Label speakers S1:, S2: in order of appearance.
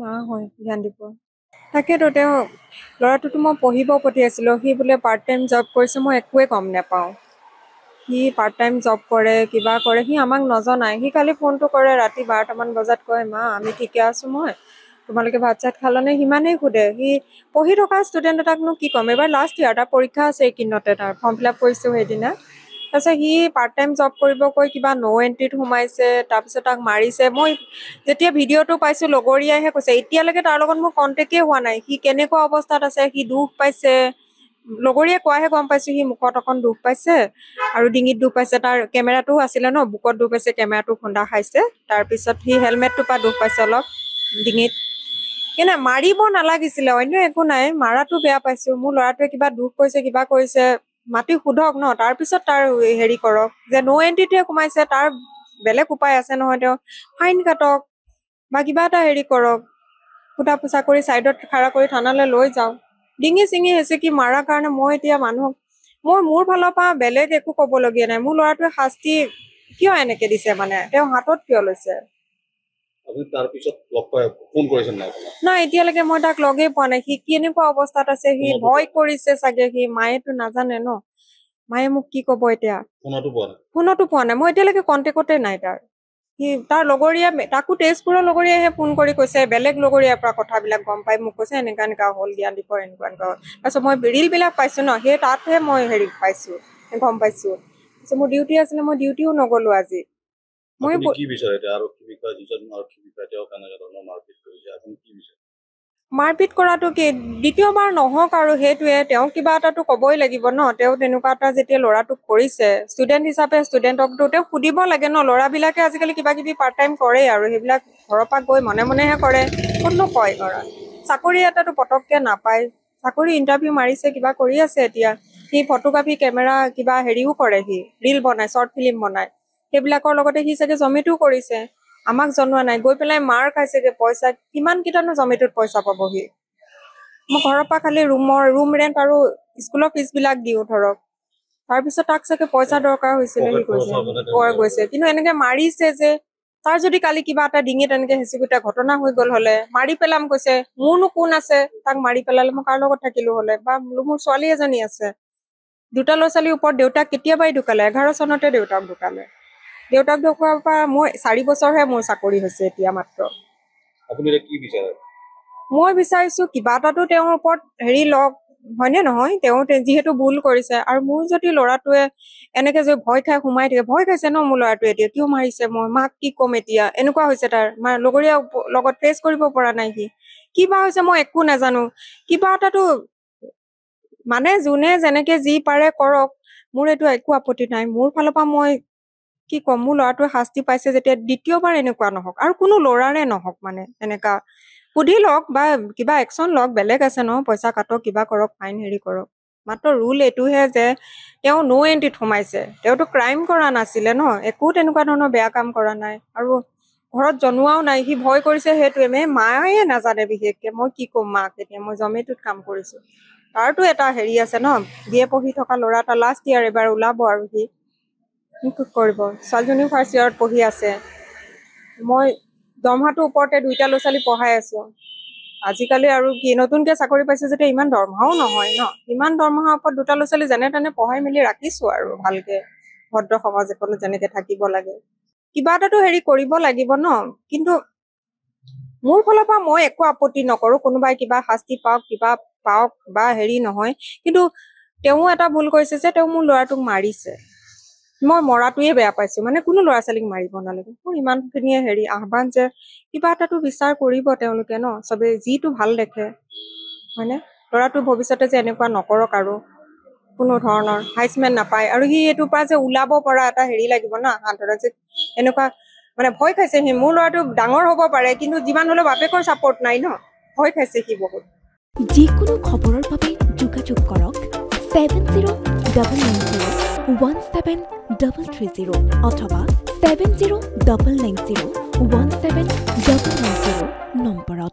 S1: মা হয় ধ্যান দিব তাকেতো তেওঁ ল'ৰাটোতো মই পঢ়িব পঠিয়াইছিলোঁ সি বোলে পাৰ্ট টাইম জব কৰিছে মই একোৱে গম নাপাওঁ সি পাৰ্ট টাইম জব কৰে কিবা কৰে সি আমাক নজনায় সি খালি ফোনটো কৰে ৰাতি 12টামান বজাত কয় মা আমি ঠিকে আছোঁ মই তোমালোকে ভাত চাত খালানে সিমানেই সোধে সি পঢ়ি থকা ষ্টুডেণ্ট এটাকনো কি ক'ম এবাৰ লাষ্ট ইয়াৰ তাৰ পৰীক্ষা আছে এইকেইদিনতে তাৰ ফৰ্ম ফিল আপ কৰিছোঁ সেইদিনা তাৰপিছত সি পাৰ্ট টাইম জব কৰিব কৈ কিবা ন' এণ্ট্ৰিত সোমাইছে তাৰপিছত তাক মাৰিছে মই যেতিয়া ভিডিঅ'টো পাইছোঁ লগৰীয়াইহে কৈছে এতিয়ালৈকে তাৰ লগত মোৰ কণ্টেক্টেই হোৱা নাই সি কেনেকুৱা অৱস্থাত আছে সি দুখ পাইছে লগৰীয়াই কোৱাহে গম পাইছোঁ সি মুখত অকণ দুখ পাইছে আৰু ডিঙিত দুখ পাইছে তাৰ কেমেৰাটোও আছিলে ন বুকত দুখ পাইছে কেমেৰাটো খুন্দা খাইছে তাৰপিছত সি হেলমেটটোৰ পৰা দুখ পাইছে অলপ ডিঙিত কিন্তু মাৰিব নালাগিছিলে অন্য একো নাই মাৰাটো বেয়া পাইছোঁ মোৰ ল'ৰাটোৱে কিবা দুখ কৰিছে কিবা কৰিছে মাতি সোধক ন তাৰপিছত তাৰ হেৰি কৰক যে ন' এণ্ট্ৰিটোৱে সোমাইছে তাৰ বেলেগ উপায় আছে নহয় তেওঁ ফাইন কাটক বা কিবা এটা হেৰি কৰক ফুটা পোছা কৰি ছাইডত খাৰা কৰি থানালৈ লৈ যাওক ডিঙি চিঙি হেঁচি মাৰাৰ কাৰণে মই এতিয়া মানুহক মোৰ ফালৰ পৰা বেলেগ একো ক'বলগীয়া নাই মোৰ ল'ৰাটোৱে শাস্তি কিয় এনেকে দিছে মানে তেওঁ হাতত কিয় লৈছে নাই এতিয়ালৈকে মই তাক লগেই পোৱা নাই সি কেনেকুৱা অৱস্থাত আছে সি ভয় কৰিছে চাগে সি মায়েতো নাজানে ন মায়ে মোক কি ক'ব এতিয়া ফোনতো পোৱা নাই মই এতিয়ালৈকে কণ্টেক্টতে নাই তাৰ লগৰীয়া তাকো তেজপুৰৰ লগৰীয়াইহে ফোন কৰি কৈছে বেলেগ লগৰীয়াৰ পৰা কথাবিলাক গম পাই মোক কৈছে এনেকা এনেকা হ'ল জ্ঞান দীপৰ এনেকুৱা এনেকুৱা তাৰপিছত মই ৰিলবিলাক পাইছোঁ ন সেই তাতহে মই হেৰি পাইছোঁ গম পাইছোঁ তাৰপিছত মোৰ ডিউটি আছিলে মই ডিউটিও নগলো আজি মই মাৰপিট কৰাটো কি দ্বিতীয়বাৰ নহওক আৰু সেইটোৱে তেওঁ কিবা এটাতো ক'বই লাগিব ন তেওঁ তেনেকুৱা এটা যেতিয়া ল'ৰাটোক কৰিছে ষ্টুডেণ্ট হিচাপে ষ্টুডেণ্টকতো তেওঁ সুধিব লাগে ন ল'ৰাবিলাকে আজিকালি কিবা কিবি পাৰ্ট টাইম কৰে আৰু সেইবিলাক ঘৰৰ পৰা গৈ মনে মনেহে কৰে ক'তনো কয় ল'ৰা চাকৰি এটাতো পটককৈ নাপায় চাকৰি ইণ্টাৰভিউ মাৰিছে কিবা কৰি আছে এতিয়া সি ফটোগ্ৰাফী কেমেৰা কিবা হেৰিও কৰে সি ৰিল বনায় শ্বৰ্ট ফিল্ম বনায় সেইবিলাকৰ লগতে সি চাগে জমেটোও কৰিছে আমাক জনোৱা নাই গৈ পেলাই মাৰ খাইছেগে পইচা কিমান কেইটানো জমেটোত পইচা পাবহি মই ঘৰৰ পৰা খালি ৰুম ৰেণ্ট আৰু স্কুলৰ ফিজবিলাক দিওঁ ধৰক তাৰপিছত তাক চাগে পইচা দৰকাৰ হৈছিলে সি গৈছে কিন্তু এনেকে মাৰিছে যে তাৰ যদি কালি কিবা এটা ডিঙিত এনেকে হেঁচি ঘটনা হৈ গল হলে মাৰি পেলাম কৈছে মোৰনো কোন আছে তাক মাৰি পেলালে মই কাৰ লগত থাকিলো হলে বা মোৰ ছোৱালী এজনী আছে দুটা ল'ৰা ছোৱালীৰ ওপৰত দেউতাক কেতিয়াবাই ঢুকালে 11 চনতে দেউতাক ঢুকালে দেউতাক ঢুকোৱাৰ পৰা মই 4 বছৰহে মোৰ চাকৰি হৈছে এতিয়া মাত্ৰ মই বিচাৰিছো কিবা এটাতো তেওঁৰ ওপৰত হেৰি লওক হয়নে নহয় তেওঁ যিহেতু ভুল কৰিছে আৰু মোৰ যদি ল'ৰাটোৱে এনেকে যে ভয় খাই সোমাই থাকে ভয় খাইছে ন মোৰ ল'ৰাটোৱে এতিয়া কিয় মাৰিছে মই মাক কি ক'ম এতিয়া এনেকুৱা হৈছে তাৰ লগৰীয়া লগত ফেচ কৰিব পৰা নাই সি কিবা হৈছে মই একো নাজানো কিবা এটাতো মানে যোনে যেনেকে যি পাৰে কৰক মোৰ এইটো একো আপত্তি নাই মোৰ ফালৰ পৰা মই কি ক'ম মোৰ ল'ৰাটোৱে শাস্তি পাইছে যেতিয়া দ্বিতীয়বাৰ এনেকুৱা নহওক আৰু কোনো ল'ৰাৰে নহওক মানে এনেকা সুধি লওক বা কিবা একশ্যন লওক বেলেগ আছে ন পইচা কাটক কিবা কৰক ফাইন হেৰি কৰক মাত্ৰ ৰুল এইটোহে যে তেওঁ ন' এণ্ট্ৰিত সোমাইছে তেওঁতো ক্ৰাইম কৰা নাছিলে ন একো তেনেকুৱা ধৰণৰ বেয়া কাম কৰা নাই আৰু ঘৰত জনোৱাও নাই সি ভয় কৰিছে সেইটোৱে মায়ে নাজানে বিশেষকে মই কি ক'ম মাক এতিয়া মই জমেটোত কাম কৰিছো তাৰতো এটা হেৰি আছে ন BA পঢ়ি থকা ল'ৰা এটা লাষ্ট ইয়াৰ এবাৰ ওলাব আৰু সি কি কৰিব ছোৱালীজনীও ফাৰ্ষ্ট ইয়াৰত পঢ়ি আছে মই দৰমহাটোৰ ওপৰতে 2টা ল'ৰা ছোৱালী পঢ়াই আছো আজিকালি আৰু কি নতুনকে চাকৰি পাইছে যেতিয়া ইমান দৰমহাও নহয় ন ইমান দৰমহাৰ ওপৰত 2টা ল'ৰা ছোৱালী যেনে তেনে পঢ়াই মেলি ৰাখিছো আৰু ভালকে ভদ্ৰ সমাজ এখনত যেনেকে থাকিব লাগে কিবা এটাতো হেৰি কৰিব লাগিব ন কিন্তু মোৰ ফালৰ পৰা মই একো আপত্তি নকৰো কোনোবাই কিবা শাস্তি পাওক কিবা পাওক বা হেৰি নহয় কিন্তু তেওঁ এটা ভুল কৰিছে যে তেওঁ মোৰ ল'ৰাটোক মাৰিছে মই মৰাটোৱে বেয়া পাইছো মানে কোনো ল'ৰা ছোৱালীক মাৰিব নালাগে মোৰ ইমানখিনিয়ে হেৰি আহ্বান যে কিবা এটাতো বিচাৰ কৰিব তেওঁলোকে ন চবে যিটো ভাল দেখে হয়নে ল'ৰাটোৰ ভৱিষ্যতে যে এনেকুৱা নকৰক আৰু কোনো ধৰণৰ হাইচমেন নাপায় আৰু সি এইটোৰ পৰা যে ওলাব পৰা এটা হেৰি লাগিব না আন্তৰত যে এনেকুৱা মানে ভয় খাইছে সি মোৰ ল'ৰাটো ডাঙৰ হ'ব পাৰে কিন্তু যিমান হ'লেও বাপেকৰ ছাপৰ্ট নাই ন ভয় খাইছে সি বহুত
S2: যিকোনো খবৰৰ বাবে যোগাযোগ কৰক 7099017330 অথবা 7099017390 নম্বৰত